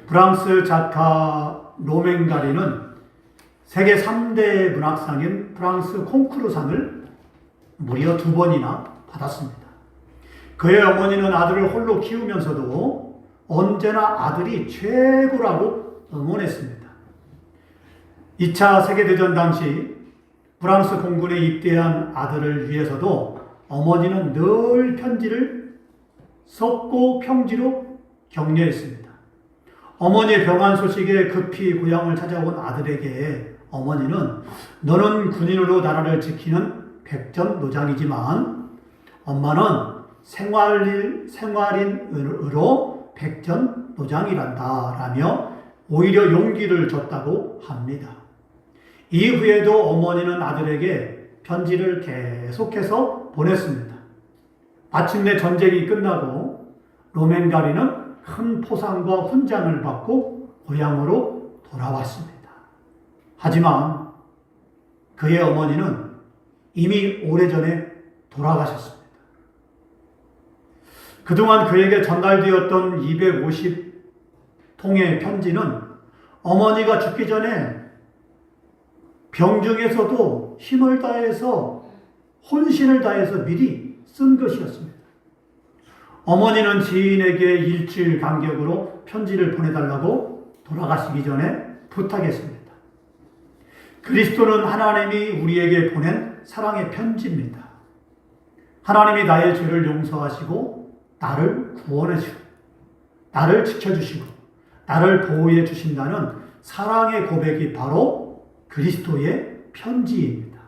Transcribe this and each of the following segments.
프랑스 작가 로맹가리는 세계 3대 문학상인 프랑스 콩쿠르상을 무려 2번이나 받았습니다. 그의 어머니는 아들을 홀로 키우면서도 언제나 아들이 최고라고 응원했습니다. 2차 세계대전 당시 프랑스 공군에 입대한 아들을 위해서도 어머니는 늘 편지를 썼고 평지로 격려했습니다. 어머니의 병환 소식에 급히 고향을 찾아온 아들에게 어머니는 너는 군인으로 나라를 지키는 백전노장이지만 엄마는 생활인으로 백전노장이란다 라며 오히려 용기를 줬다고 합니다. 이후에도 어머니는 아들에게 편지를 계속해서 보냈습니다. 마침내 전쟁이 끝나고 로맹가리는 큰 포상과 훈장을 받고 고향으로 돌아왔습니다. 하지만 그의 어머니는 이미 오래전에 돌아가셨습니다. 그동안 그에게 전달되었던 250통의 편지는 어머니가 죽기 전에 병중에서도 힘을 다해서 혼신을 다해서 미리 쓴 것이었습니다. 어머니는 지인에게 일주일 간격으로 편지를 보내달라고 돌아가시기 전에 부탁했습니다. 그리스도는 하나님이 우리에게 보낸 사랑의 편지입니다. 하나님이 나의 죄를 용서하시고 나를 구원해주시고 나를 지켜주시고 나를 보호해 주신다는 사랑의 고백이 바로 그리스도의 편지입니다.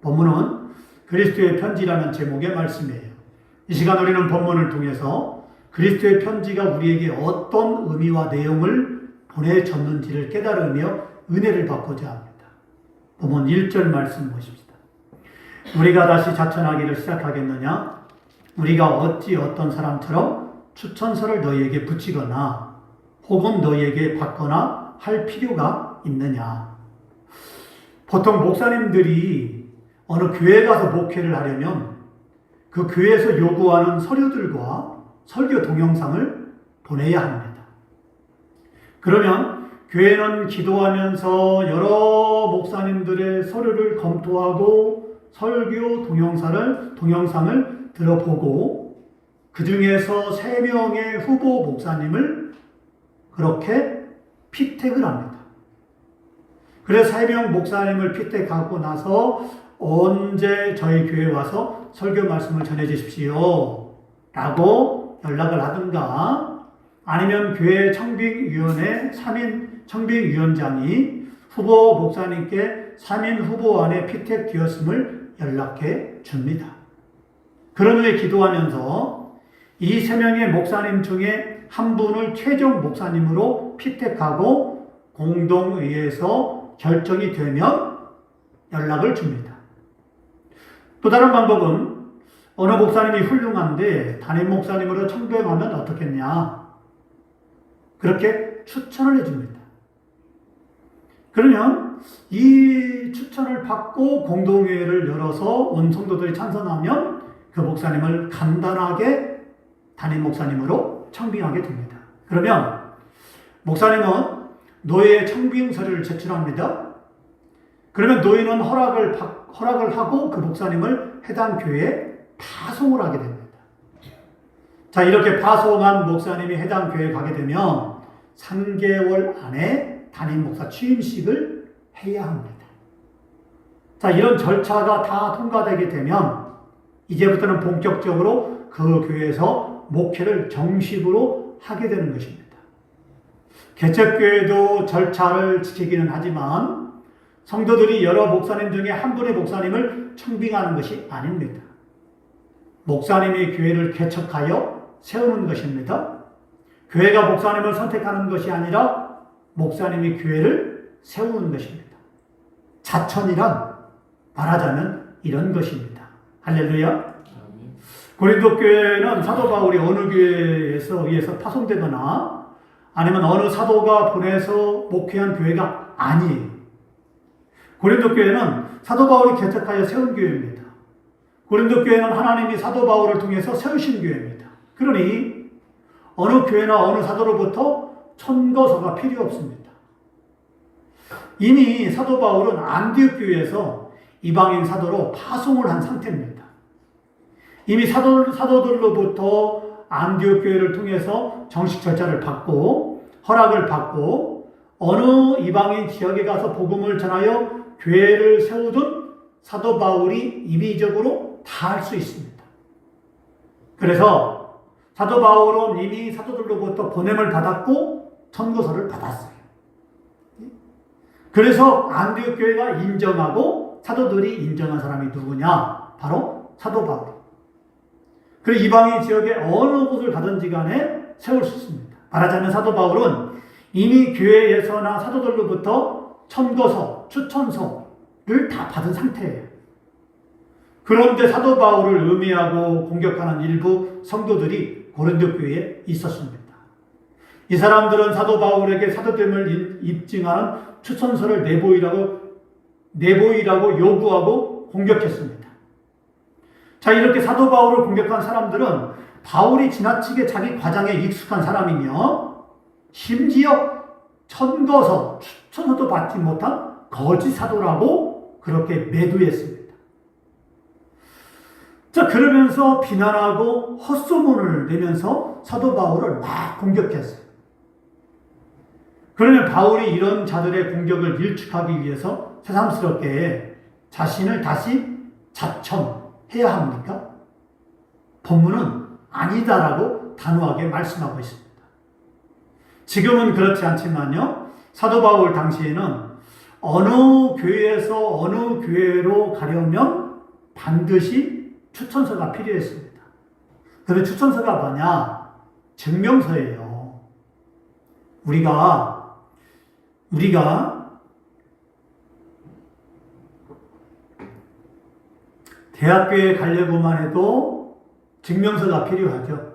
본문은 그리스도의 편지라는 제목의 말씀이에요. 이 시간 우리는 본문을 통해서 그리스도의 편지가 우리에게 어떤 의미와 내용을 보내줬는지를 깨달으며 은혜를 받고자 합니다. 본문 1절 말씀 보십시다. 우리가 다시 자천하기를 시작하겠느냐? 우리가 어찌 어떤 사람처럼 추천서를 너희에게 붙이거나 혹은 너희에게 받거나 할 필요가 있느냐? 보통 목사님들이 어느 교회에 가서 목회를 하려면 그 교회에서 요구하는 서류들과 설교 동영상을 보내야 합니다. 그러면 교회는 기도하면서 여러 목사님들의 서류를 검토하고 설교 동영상을 들어보고 그 중에서 3명의 후보 목사님을 그렇게 피택을 합니다. 그래서 3명 목사님을 피택하고 나서 언제 저희 교회에 와서 설교 말씀을 전해 주십시오 라고 연락을 하든가 아니면 교회 청빙위원회 3인 청빙위원장이 후보 목사님께 3인 후보 안에 피택되었음을 연락해 줍니다. 그런 후에 기도하면서 이 3명의 목사님 중에 한 분을 최종 목사님으로 피택하고 공동의회에서 결정이 되면 연락을 줍니다. 또 다른 방법은 어느 목사님이 훌륭한데 담임 목사님으로 청빙하면 어떻겠냐? 그렇게 추천을 해줍니다. 그러면 이 추천을 받고 공동회의를 열어서 온 성도들이 찬성하면 그 목사님을 간단하게 담임 목사님으로 청빙하게 됩니다. 그러면 목사님은 노예의 청빙 서류를 제출합니다. 그러면 노예는 허락을 하고 그 목사님을 해당 교회에 파송을 하게 됩니다. 자, 이렇게 파송한 목사님이 해당 교회에 가게 되면 3개월 안에 담임 목사 취임식을 해야 합니다. 자, 이런 절차가 다 통과되게 되면 이제부터는 본격적으로 그 교회에서 목회를 정식으로 하게 되는 것입니다. 개척교회도 절차를 지키기는 하지만 성도들이 여러 목사님 중에 한 분의 목사님을 청빙하는 것이 아닙니다. 목사님이 교회를 개척하여 세우는 것입니다. 교회가 목사님을 선택하는 것이 아니라 목사님이 교회를 세우는 것입니다. 자천이란 말하자면 이런 것입니다. 할렐루야. 고린도 교회는 사도 바울이 어느 교회에서 의해서 파송되거나 아니면 어느 사도가 보내서 목회한 교회가 아니에요. 고린도 교회는 사도 바울이 개척하여 세운 교회입니다. 고린도 교회는 하나님이 사도 바울을 통해서 세우신 교회입니다. 그러니 어느 교회나 어느 사도로부터 천거서가 필요 없습니다. 이미 사도 바울은 안디옥 교회에서 이방인 사도로 파송을 한 상태입니다. 이미 사도들로부터 안디옥 교회를 통해서 정식 절차를 받고 허락을 받고 어느 이방인 지역에 가서 복음을 전하여 교회를 세우던 사도 바울이 임의적으로 다 할 수 있습니다. 그래서 사도 바울은 이미 사도들로부터 보냄을 받았고 천거서를 받았어요. 그래서 안디옥 교회가 인정하고 사도들이 인정한 사람이 누구냐? 바로 사도 바울. 그리고 이방인 지역에 어느 곳을 가든지 간에 세울 수 있습니다. 말하자면 사도 바울은 이미 교회에서나 사도들로부터 천거서, 추천서를 다 받은 상태예요. 그런데 사도 바울을 음해하고 공격하는 일부 성도들이 고린도 교회에 있었습니다. 이 사람들은 사도 바울에게 사도됨을 입증하는 추천서를 내보이라고 요구하고 공격했습니다. 자, 이렇게 사도 바울을 공격한 사람들은 바울이 지나치게 자기 과장에 익숙한 사람이며 심지어 천거서, 추천서도 받지 못한 거짓 사도라고 그렇게 매도했습니다. 자, 그러면서 비난하고 헛소문을 내면서 사도 바울을 막 공격했어요. 그러면 바울이 이런 자들의 공격을 일축하기 위해서 새삼스럽게 자신을 다시 자청해야 합니까? 본문은 아니다라고 단호하게 말씀하고 있습니다. 지금은 그렇지 않지만요, 사도 바울 당시에는 어느 교회에서 어느 교회로 가려면 반드시 추천서가 필요했습니다. 그런데 추천서가 뭐냐? 증명서예요. 우리가 대학교에 가려고만 해도 증명서가 필요하죠.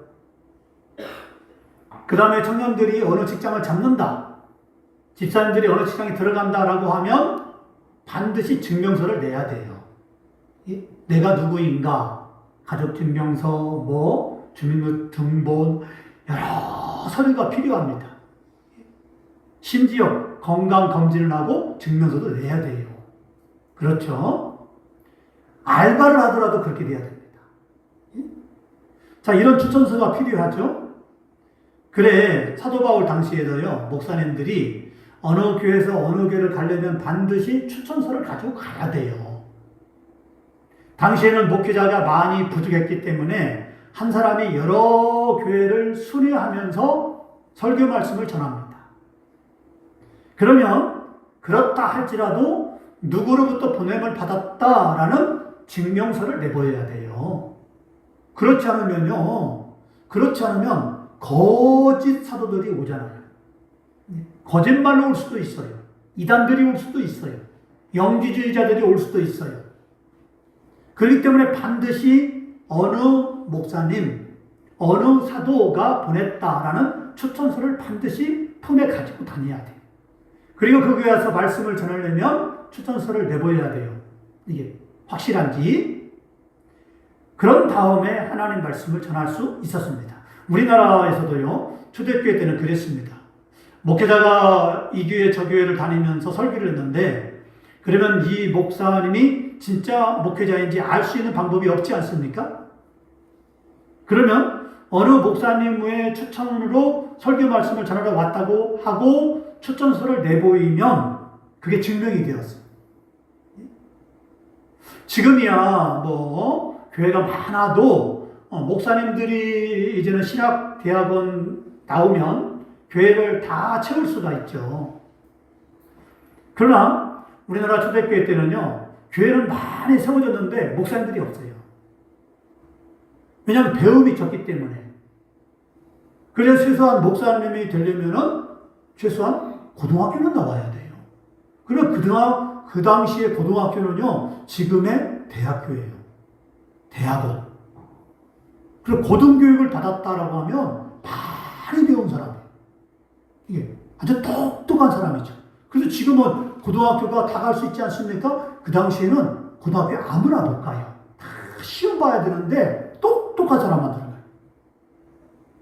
그 다음에 청년들이 어느 직장을 잡는다, 집사님들이 어느 직장에 들어간다라고 하면 반드시 증명서를 내야 돼요. 내가 누구인가, 가족증명서, 주민등본, 여러 서류가 필요합니다. 심지어 건강검진을 하고 증명서도 내야 돼요. 그렇죠? 알바를 하더라도 그렇게 돼야 됩니다. 자, 이런 추천서가 필요하죠? 그래, 사도 바울 당시에도요, 목사님들이 어느 교회에서 어느 교회를 가려면 반드시 추천서를 가지고 가야 돼요. 당시에는 목회자가 많이 부족했기 때문에 한 사람이 여러 교회를 순회하면서 설교 말씀을 전합니다. 그러면 그렇다 할지라도 누구로부터 보냄을 받았다라는 증명서를 내보여야 돼요. 그렇지 않으면 거짓 사도들이 오잖아요. 거짓말로 올 수도 있어요. 이단들이 올 수도 있어요. 영지주의자들이 올 수도 있어요. 그렇기 때문에 반드시 어느 목사님, 어느 사도가 보냈다라는 추천서를 반드시 품에 가지고 다녀야 돼요. 그리고 그 교회에서 말씀을 전하려면 추천서를 내보여야 돼요. 이게 확실한지. 그런 다음에 하나님 말씀을 전할 수 있었습니다. 우리나라에서도요, 초대교회 때는 그랬습니다. 목회자가 이 교회 저 교회를 다니면서 설교를 했는데, 그러면 이 목사님이 진짜 목회자인지 알 수 있는 방법이 없지 않습니까? 그러면 어느 목사님의 추천으로 설교 말씀을 전하러 왔다고 하고 추천서를 내보이면 그게 증명이 되었어요. 지금이야 교회가 많아도 목사님들이 이제는 신학대학원 나오면 교회를 다 채울 수가 있죠. 그러나 우리나라 초대교회 때는요, 교회는 많이 세워졌는데 목사님들이 없어요. 왜냐하면 배움이 적기 때문에. 그래서 최소한 목사님이 되려면은 최소한 고등학교는 나와야 돼요. 그럼 그 당시에 고등학교는요, 지금의 대학교예요. 대학원. 그리고 고등교육을 받았다라고 하면 많이 배운 사람이에요. 이게 아주 똑똑한 사람이죠. 그래서 지금은 고등학교가 다 갈 수 있지 않습니까? 그 당시에는 고등학교에 아무나 못 가요. 다 시험 봐야 되는데 똑똑한 사람만 들어가요.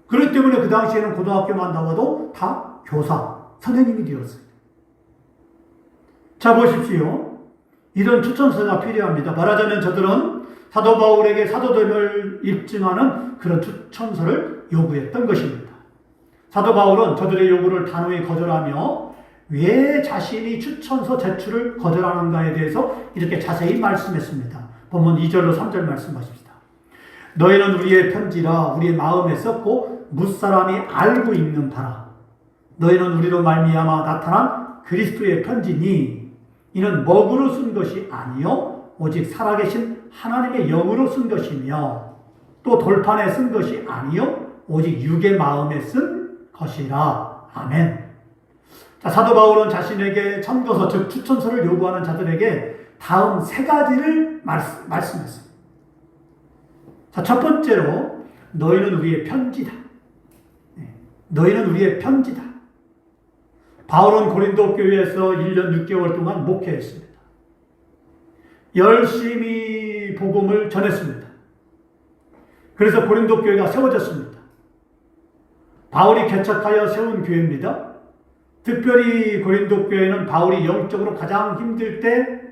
그렇기 때문에 그 당시에는 고등학교만 나와도 다 교사, 선생님이 되었어요. 자, 보십시오. 이런 추천서가 필요합니다. 말하자면 저들은 사도 바울에게 사도됨을 입증하는 그런 추천서를 요구했던 것입니다. 사도 바울은 저들의 요구를 단호히 거절하며 왜 자신이 추천서 제출을 거절하는가에 대해서 이렇게 자세히 말씀했습니다. 본문 2절로 3절 말씀하십시다. 너희는 우리의 편지라 우리의 마음에 썼고 무사람이 알고 있는 바라. 너희는 우리로 말미암아 나타난 그리스도의 편지니 이는 먹으로 쓴 것이 아니요 오직 살아계신 하나님의 영으로 쓴 것이며 또 돌판에 쓴 것이 아니요 오직 육의 마음에 쓴 것이라. 아멘. 자, 사도 바울은 자신에게 참고서 즉 추천서를 요구하는 자들에게 다음 세 가지를 말씀했습니다. 자, 첫 번째로 너희는 우리의 편지다. 너희는 우리의 편지다. 바울은 고린도 교회에서 1년 6개월 동안 목회했습니다. 열심히 복음을 전했습니다. 그래서 고린도 교회가 세워졌습니다. 바울이 개척하여 세운 교회입니다. 특별히 고린도 교회는 바울이 영적으로 가장 힘들 때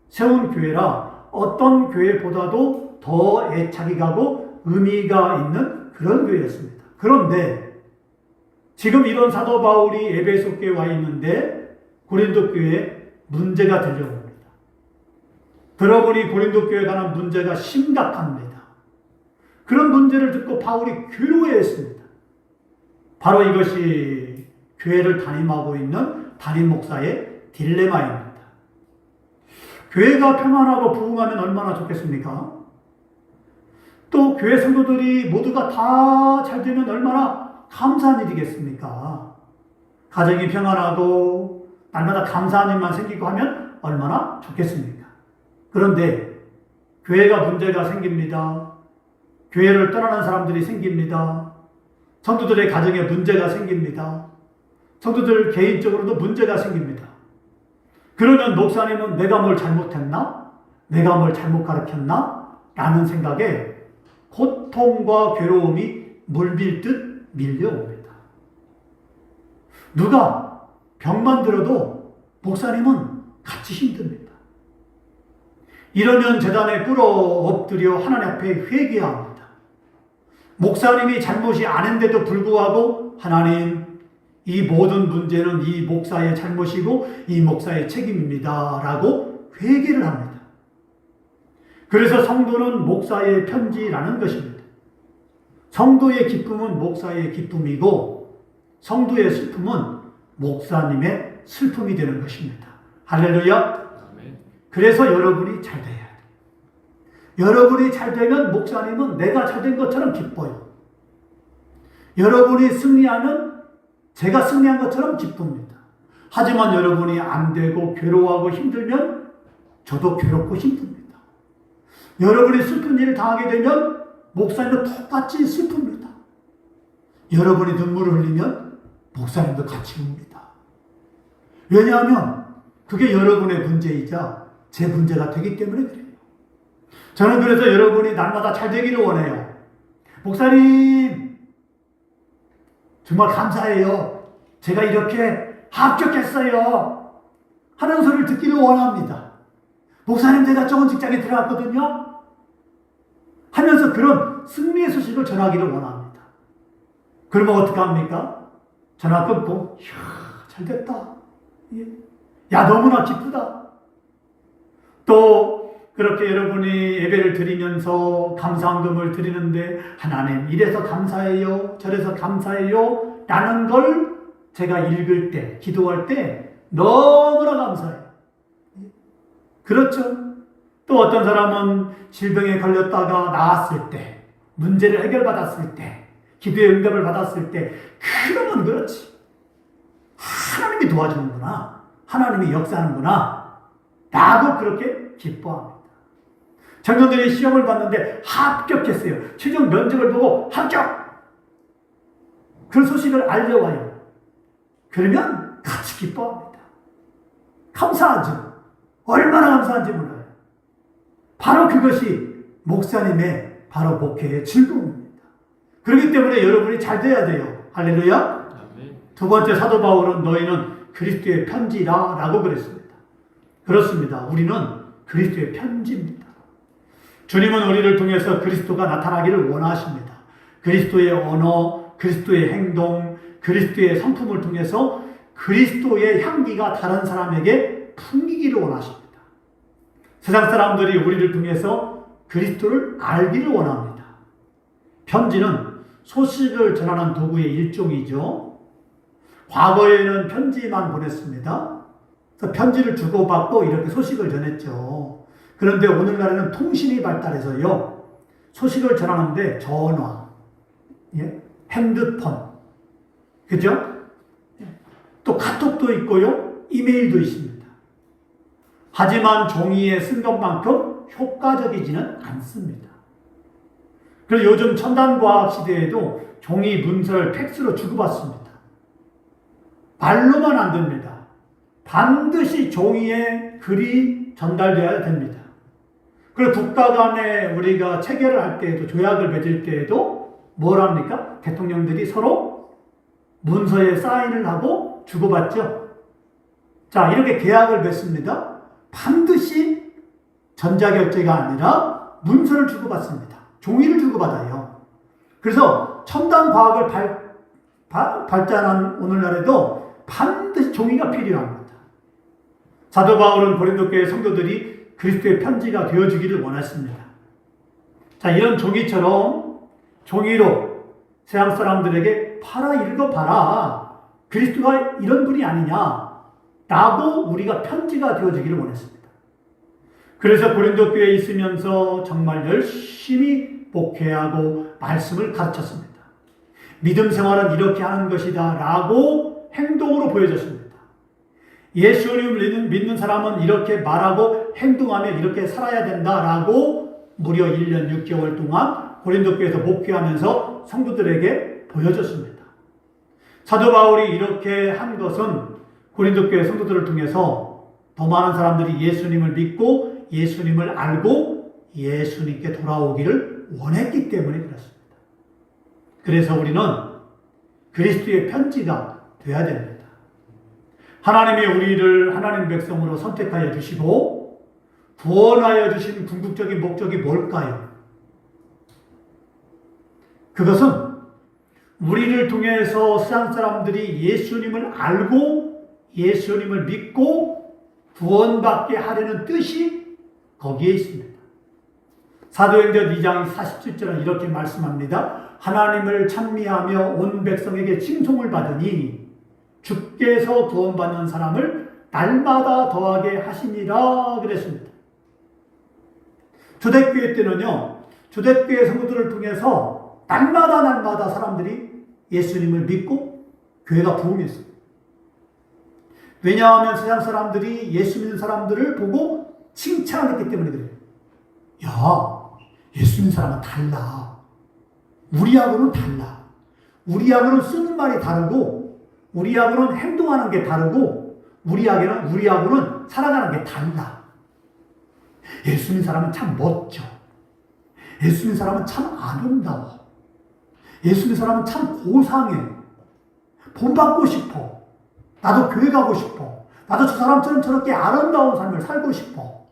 세운 교회라 어떤 교회보다도 더 애착이 가고 의미가 있는 그런 교회였습니다. 그런데 지금 이런 사도 바울이 에베소 교회에 와 있는데 고린도 교회에 문제가 들려옵니다. 들어보니 고린도 교회에 관한 문제가 심각합니다. 그런 문제를 듣고 바울이 괴로워했습니다. 바로 이것이 교회를 담임하고 있는 담임 목사의 딜레마입니다. 교회가 평안하고 부흥하면 얼마나 좋겠습니까? 또 교회 성도들이 모두가 다 잘 되면 얼마나 감사한 일이겠습니까? 가정이 평안하고 날마다 감사한 일만 생기고 하면 얼마나 좋겠습니까? 그런데 교회가 문제가 생깁니다. 교회를 떠나는 사람들이 생깁니다. 성도들의 가정에 문제가 생깁니다. 성도들 개인적으로도 문제가 생깁니다. 그러면 목사님은 내가 뭘 잘못했나? 내가 뭘 잘못 가르쳤나? 라는 생각에 고통과 괴로움이 물밀듯 밀려옵니다. 누가 병만 들어도 목사님은 같이 힘듭니다. 이러면 제단에 꿇어 엎드려 하나님 앞에 회개합니다. 목사님이 잘못이 아닌데도 불구하고 하나님, 이 모든 문제는 이 목사의 잘못이고 이 목사의 책임입니다. 라고 회개를 합니다. 그래서 성도는 목사의 편지라는 것입니다. 성도의 기쁨은 목사의 기쁨이고 성도의 슬픔은 목사님의 슬픔이 되는 것입니다. 할렐루야. 그래서 여러분이 잘 돼야 돼요. 여러분이 잘 되면 목사님은 내가 잘 된 것처럼 기뻐요. 여러분이 승리하면 제가 승리한 것처럼 기쁩니다. 하지만 여러분이 안 되고 괴로워하고 힘들면 저도 괴롭고 힘듭니다. 여러분이 슬픈 일을 당하게 되면 목사님도 똑같이 슬픕니다. 여러분이 눈물을 흘리면 목사님도 같이 웁니다. 왜냐하면 그게 여러분의 문제이자 제 문제가 되기 때문에 그래요. 저는 그래서 여러분이 날마다 잘 되기를 원해요. 목사님 정말 감사해요. 제가 이렇게 합격했어요 하는 소리를 듣기를 원합니다. 목사님 제가 좋은 직장에 들어갔거든요 하면서 그런 승리의 소식을 전하기를 원합니다. 그러면 어떻게 합니까? 전화 끊고 이야 잘됐다. 야 너무나 기쁘다. 또 그렇게 여러분이 예배를 드리면서 감사헌금을 드리는데 하나님 이래서 감사해요 저래서 감사해요 라는 걸 제가 읽을 때 기도할 때 너무나 감사해요. 그렇죠? 또 어떤 사람은 질병에 걸렸다가 나았을 때 문제를 해결받았을 때 기도의 응답을 받았을 때 그러면 그렇지 하나님이 도와주는구나 하나님이 역사하는구나 라고 그렇게 기뻐합니다. 청년들이 시험을 봤는데 합격했어요. 최종 면접을 보고 합격! 그 소식을 알려와요. 그러면 같이 기뻐합니다. 감사하죠. 얼마나 감사한지 몰라요. 바로 그것이 목사님의 바로 목회의 즐거움입니다. 그렇기 때문에 여러분이 잘 돼야 돼요. 할렐루야. 두 번째, 사도 바울은 너희는 그리스도의 편지라 라고 그랬습니다. 그렇습니다. 우리는 그리스도의 편지입니다. 주님은 우리를 통해서 그리스도가 나타나기를 원하십니다. 그리스도의 언어, 그리스도의 행동, 그리스도의 성품을 통해서 그리스도의 향기가 다른 사람에게 풍기기를 원하십니다. 세상 사람들이 우리를 통해서 그리스도를 알기를 원합니다. 편지는 소식을 전하는 도구의 일종이죠. 과거에는 편지만 보냈습니다. 그래서 편지를 주고받고 이렇게 소식을 전했죠. 그런데 오늘날에는 통신이 발달해서요, 소식을 전하는데 전화, 핸드폰, 그죠? 또 카톡도 있고요, 이메일도 있습니다. 하지만 종이에 쓴 것만큼 효과적이지는 않습니다. 그래서 요즘 첨단과학 시대에도 종이 문서를 팩스로 주고받습니다. 말로만 안 됩니다. 반드시 종이에 글이 전달되어야 됩니다. 그리고 국가 간에 우리가 체결을 할 때에도, 조약을 맺을 때에도 뭘 합니까? 대통령들이 서로 문서에 사인을 하고 주고받죠. 자, 이렇게 계약을 맺습니다. 반드시 전자결제가 아니라 문서를 주고받습니다. 종이를 주고받아요. 그래서 첨단 과학을 발전한 오늘날에도 반드시 종이가 필요합니다. 사도 바울은 고린도 교회 성도들이 그리스도의 편지가 되어주기를 원했습니다. 자, 이런 종이처럼 종이로 세상 사람들에게 팔아 읽어봐라, 그리스도가 이런 분이 아니냐 라고 우리가 편지가 되어주기를 원했습니다. 그래서 고린도 교회에 있으면서 정말 열심히 목회하고 말씀을 가르쳤습니다. 믿음 생활은 이렇게 하는 것이다 라고 행동으로 보여줬습니다. 예수님을 믿는 사람은 이렇게 말하고 행동하며 이렇게 살아야 된다라고 무려 1년 6개월 동안 고린도 교회에서 목회하면서 성도들에게 보여줬습니다. 사도 바울이 이렇게 한 것은 고린도 교회 성도들을 통해서 더 많은 사람들이 예수님을 믿고 예수님을 알고 예수님께 돌아오기를 원했기 때문에 그렇습니다. 그래서 우리는 그리스도의 편지가 되어야 됩니다. 하나님이 우리를 하나님 백성으로 선택하여 주시고 구원하여 주신 궁극적인 목적이 뭘까요? 그것은 우리를 통해서 세상 사람들이 예수님을 알고 예수님을 믿고 구원받게 하려는 뜻이 거기에 있습니다. 사도행전 2장 47절은 이렇게 말씀합니다. 하나님을 찬미하며 온 백성에게 칭송을 받으니 주께서 구원받는 사람을 날마다 더하게 하시니라 그랬습니다. 초대교회 때는요, 초대교회 성도들을 통해서 날마다 사람들이 예수님을 믿고 교회가 부흥했어요. 왜냐하면 세상 사람들이 예수 믿는 사람들을 보고 칭찬했기 때문에 그래요. 야, 예수 믿는 사람은 달라. 우리하고는 달라. 우리하고는 쓰는 말이 다르고 우리하고는 행동하는 게 다르고 우리하고는 살아가는 게 달라. 예수 믿는 사람은 참 멋져. 예수 믿는 사람은 참 아름다워. 예수 믿는 사람은 참 고상해. 본받고 싶어. 나도 교회 가고 싶어. 나도 저 사람처럼 저렇게 아름다운 삶을 살고 싶어.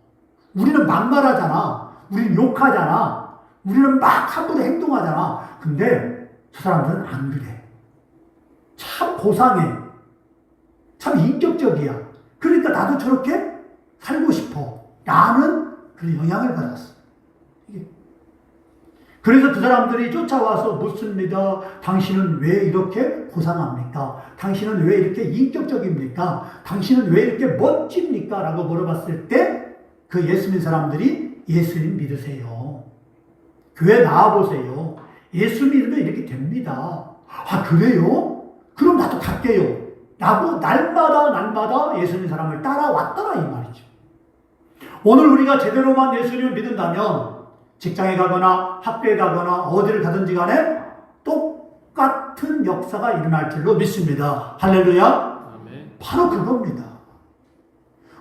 우리는 막말하잖아. 우리는 욕하잖아. 우리는 막 함부로 행동하잖아. 근데 저 사람들은 안 그래. 참 고상해. 참 인격적이야. 그러니까 나도 저렇게 살고 싶어. 라는 그런 영향을 받았어. 그래서 그 사람들이 쫓아와서 묻습니다. 당신은 왜 이렇게 고상합니까? 당신은 왜 이렇게 인격적입니까? 당신은 왜 이렇게 멋집니까? 라고 물어봤을 때 그 예수 믿는 사람들이 예수님 믿으세요. 교회 나와보세요. 예수 믿으면 이렇게 됩니다. 아, 그래요? 그럼 나도 갈게요. 라고 날마다 예수 믿는 사람을 따라왔더라 이 말이죠. 오늘 우리가 제대로만 예수님을 믿는다면 직장에 가거나 학교에 가거나 어디를 가든지 간에 똑같은 역사가 일어날 줄로 믿습니다. 할렐루야. 아멘. 바로 그겁니다.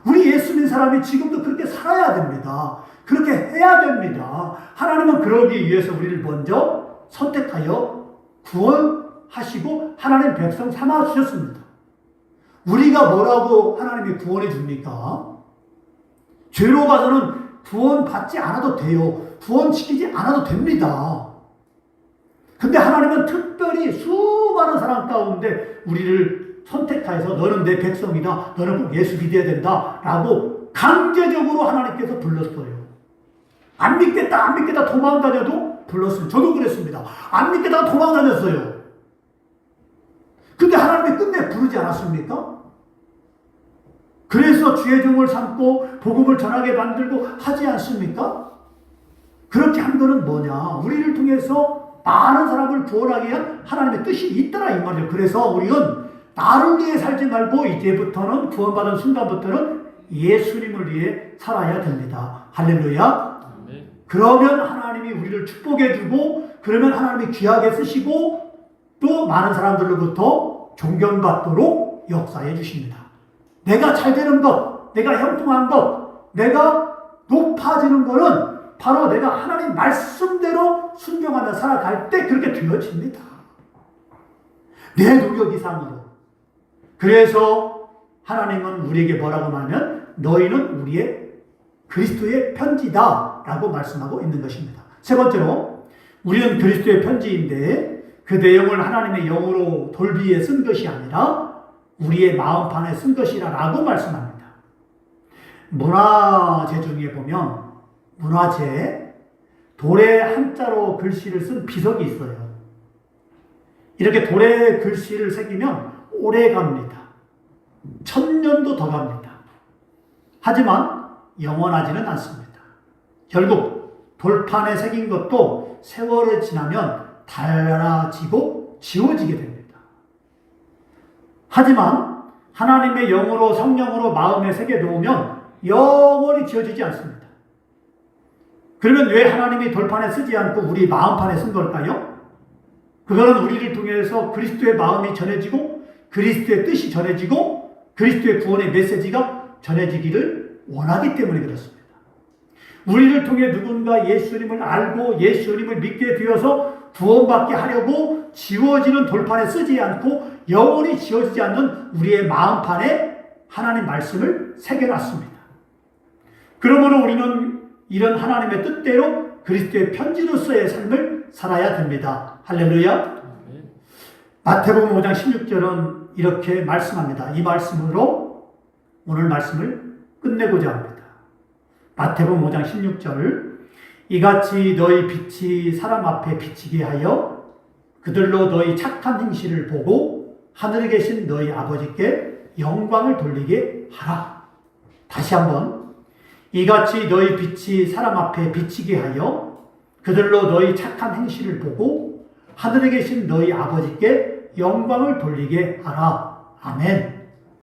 우리 예수 믿는 사람이 지금도 그렇게 살아야 됩니다. 그렇게 해야 됩니다. 하나님은 그러기 위해서 우리를 먼저 선택하여 구원하시고 하나님 백성 삼아 주셨습니다. 우리가 뭐라고 하나님이 구원해 줍니까? 죄로 가서는 구원받지 않아도 돼요. 구원시키지 않아도 됩니다. 근데 하나님은 특별히 수많은 사람 가운데 우리를 선택하여서 너는 내 백성이다. 너는 꼭 예수 믿어야 된다. 라고 강제적으로 하나님께서 불렀어요. 안 믿겠다, 안 믿겠다 도망다녀도 불렀어요. 저도 그랬습니다. 안 믿겠다가 도망다녔어요. 근데 하나님이 끝내 부르지 않았습니까? 그래서 주의 종을 삼고 복음을 전하게 만들고 하지 않습니까? 그렇게 한 거는 뭐냐? 우리를 통해서 많은 사람을 구원하기 위한 하나님의 뜻이 있더라 이 말이에요. 그래서 우리는 나를 위해 살지 말고 이제부터는 구원받은 순간부터는 예수님을 위해 살아야 됩니다. 할렐루야. 그러면 하나님이 우리를 축복해 주고 그러면 하나님이 귀하게 쓰시고 또 많은 사람들로부터 존경받도록 역사해 주십니다. 내가 잘 되는 것, 내가 형통한 것, 내가 높아지는 것은 바로 내가 하나님 말씀대로 순종하며 살아갈 때 그렇게 되어집니다. 내 노력 이상으로. 그래서 하나님은 우리에게 뭐라고 하면 너희는 우리의 그리스도의 편지다 라고 말씀하고 있는 것입니다. 세 번째로 우리는 그리스도의 편지인데 그 내용을 하나님의 영으로 돌비에 쓴 것이 아니라 우리의 마음판에 쓴 것이라 라고 말씀합니다. 문화재 중에 보면 문화재 돌에 한자로 글씨를 쓴 비석이 있어요. 이렇게 돌에 글씨를 새기면 오래 갑니다. 1000년도 더 갑니다. 하지만 영원하지는 않습니다. 결국 돌판에 새긴 것도 세월이 지나면 닳아지고 지워지게 됩니다. 하지만 하나님의 영으로 성령으로 마음에 새겨 놓으면 영원히 지워지지 않습니다. 그러면 왜 하나님이 돌판에 쓰지 않고 우리 마음판에 쓴 걸까요? 그거는 우리를 통해서 그리스도의 마음이 전해지고 그리스도의 뜻이 전해지고 그리스도의 구원의 메시지가 전해지기를 원하기 때문에 그렇습니다. 우리를 통해 누군가 예수님을 알고 예수님을 믿게 되어서 구원받게 하려고 지워지는 돌판에 쓰지 않고 영원히 지워지지 않는 우리의 마음판에 하나님 말씀을 새겨놨습니다. 그러므로 우리는 이런 하나님의 뜻대로 그리스도의 편지로서의 삶을 살아야 됩니다. 할렐루야. 마태복음 5장 16절은 이렇게 말씀합니다. 이 말씀으로 오늘 말씀을 끝내고자 합니다. 마태복음 5장 16절 이같이 너희 빛이 사람 앞에 비치게 하여 그들로 너희 착한 행실을 보고 하늘에 계신 너희 아버지께 영광을 돌리게 하라. 다시 한번 이같이 너희 빛이 사람 앞에 비치게 하여 그들로 너희 착한 행실을 보고 하늘에 계신 너희 아버지께 영광을 돌리게 하라. 아멘.